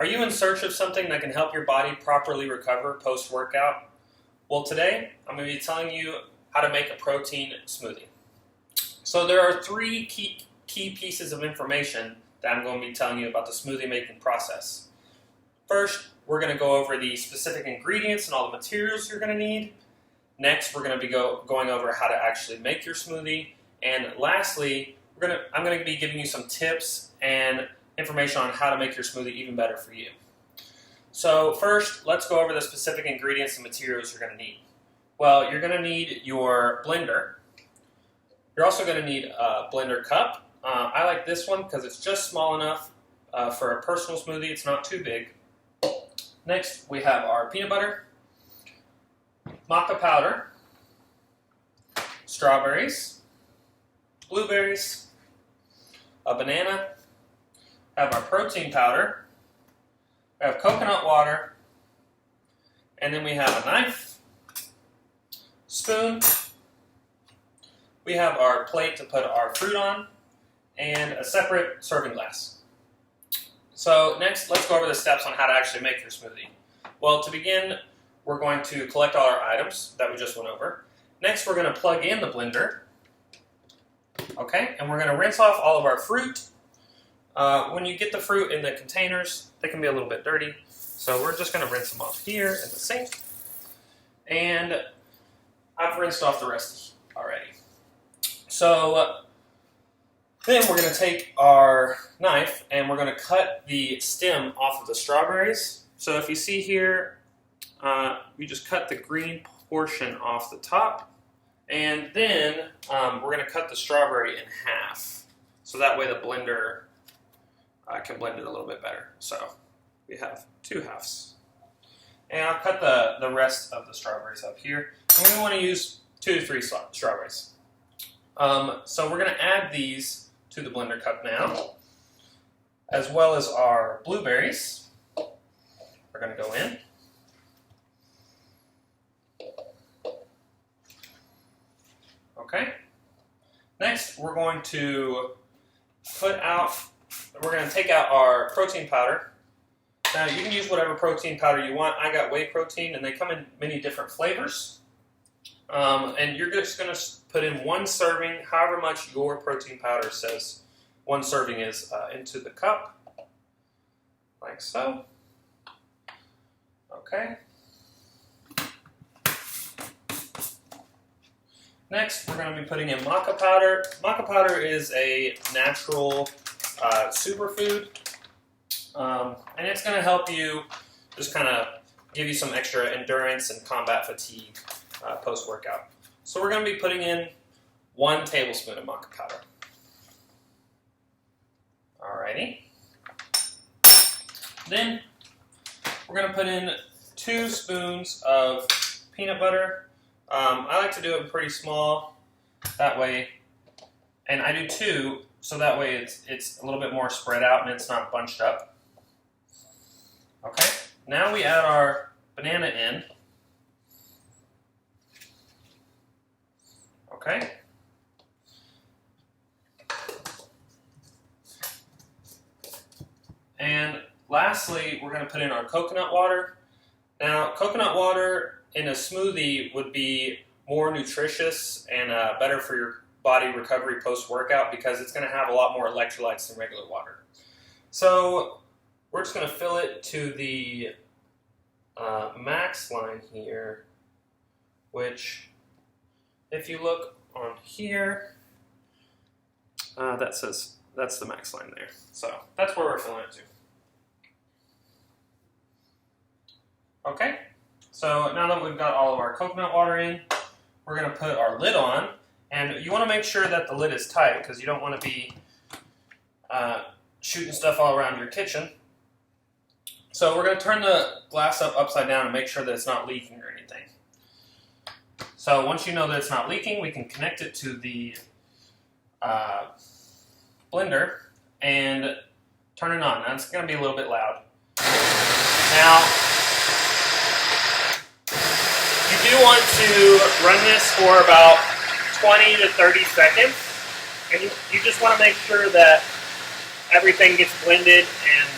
Are you in search of something that can help your body properly recover post-workout? Well, today I'm going to be telling you how to make a protein smoothie. So there are three key pieces of information that I'm going to be telling you about the smoothie making process. First, we're going to go over the specific ingredients and all the materials you're going to need. Next, we're going to be going over how to actually make your smoothie. And lastly, I'm going to be giving you some tips and information on how to make your smoothie even better for you. So first, let's go over the specific ingredients and materials you're going to need. Well, you're going to need your blender. You're also going to need a blender cup. I like this one because it's just small enough for a personal smoothie. It's not too big. Next, we have our peanut butter, maca powder, strawberries, blueberries, a banana, have our protein powder, we have coconut water, and then we have a knife, spoon, we have our plate to put our fruit on, and a separate serving glass. So next, let's go over the steps on how to actually make your smoothie. Well, to begin, we're going to collect all our items that we just went over. Next, we're going to plug in the blender. Okay, and we're going to rinse off all of our fruit. When you get the fruit in the containers, they can be a little bit dirty. So we're just going to rinse them off here in the sink. And I've rinsed off the rest already. So then we're going to take our knife and we're going to cut the stem off of the strawberries. So if you see here, we just cut the green portion off the top. And then we're going to cut the strawberry in half. So that way the blender can blend it a little bit better. So we have 2 halves. And I'll cut the rest of the strawberries up here. And we want to use 2 to 3 strawberries. So we're going to add these to the blender cup now, as well as our blueberries. We're going to go in. Okay. Next, we're going to take out our protein powder. Now, you can use whatever protein powder you want. I got whey protein, and they come in many different flavors. And you're just going to put in 1 serving, however much your protein powder says 1 serving is, into the cup, like so. Okay. Next, we're going to be putting in maca powder. Maca powder is a natural superfood, and it's going to help you just kind of give you some extra endurance and combat fatigue post-workout. So we're going to be putting in 1 tablespoon of maca powder. Alrighty. Then we're going to put in 2 spoons of peanut butter. I like to do it pretty small, that way, and I do 2, so that way it's a little bit more spread out and it's not bunched up. Okay, now we add our banana in. Okay. And lastly, we're going to put in our coconut water. Now, coconut water in a smoothie would be more nutritious and better for your body recovery post-workout because it's going to have a lot more electrolytes than regular water. So we're just going to fill it to the max line here, which if you look on here, that says that's the max line there. So that's where we're filling it to. Okay. So now that we've got all of our coconut water in, we're going to put our lid on. And you want to make sure that the lid is tight because you don't want to be shooting stuff all around your kitchen. So we're going to turn the glass upside down and make sure that it's not leaking or anything. So once you know that it's not leaking, we can connect it to the blender and turn it on. Now it's going to be a little bit loud. Now, you do want to run this for about 20 to 30 seconds, and you just want to make sure that everything gets blended and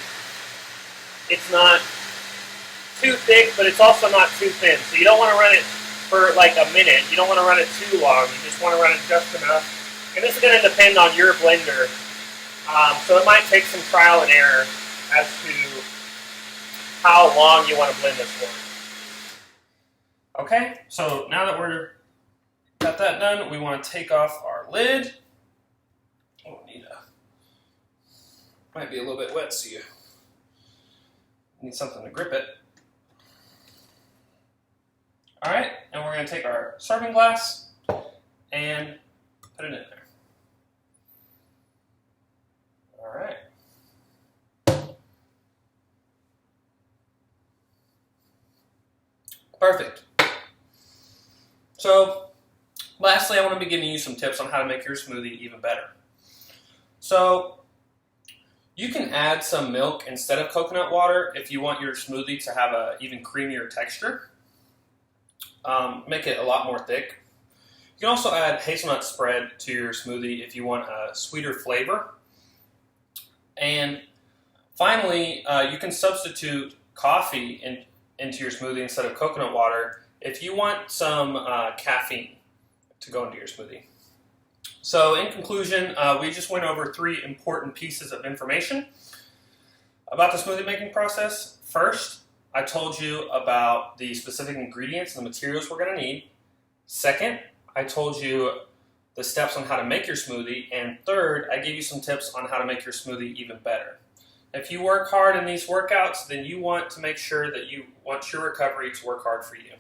it's not too thick, but it's also not too thin. So you don't want to run it for like a minute. You don't want to run it too long. You just want to run it just enough. And this is going to depend on your blender. So it might take some trial and error as to how long you want to blend this for. Okay, so now that we're got that done, we want to take off our lid. Oh, might be a little bit wet, so you need something to grip it. All right, and we're going to take our serving glass and put it in there. All right. Perfect. So, lastly, I want to be giving you some tips on how to make your smoothie even better. So, you can add some milk instead of coconut water if you want your smoothie to have an even creamier texture. Make it a lot more thick. You can also add hazelnut spread to your smoothie if you want a sweeter flavor. And finally, you can substitute coffee into your smoothie instead of coconut water if you want some caffeine to go into your smoothie. So in conclusion, we just went over 3 important pieces of information about the smoothie making process. First, I told you about the specific ingredients and the materials we're going to need. Second, I told you the steps on how to make your smoothie. And third, I gave you some tips on how to make your smoothie even better. If you work hard in these workouts, then you want to make sure that you want your recovery to work hard for you.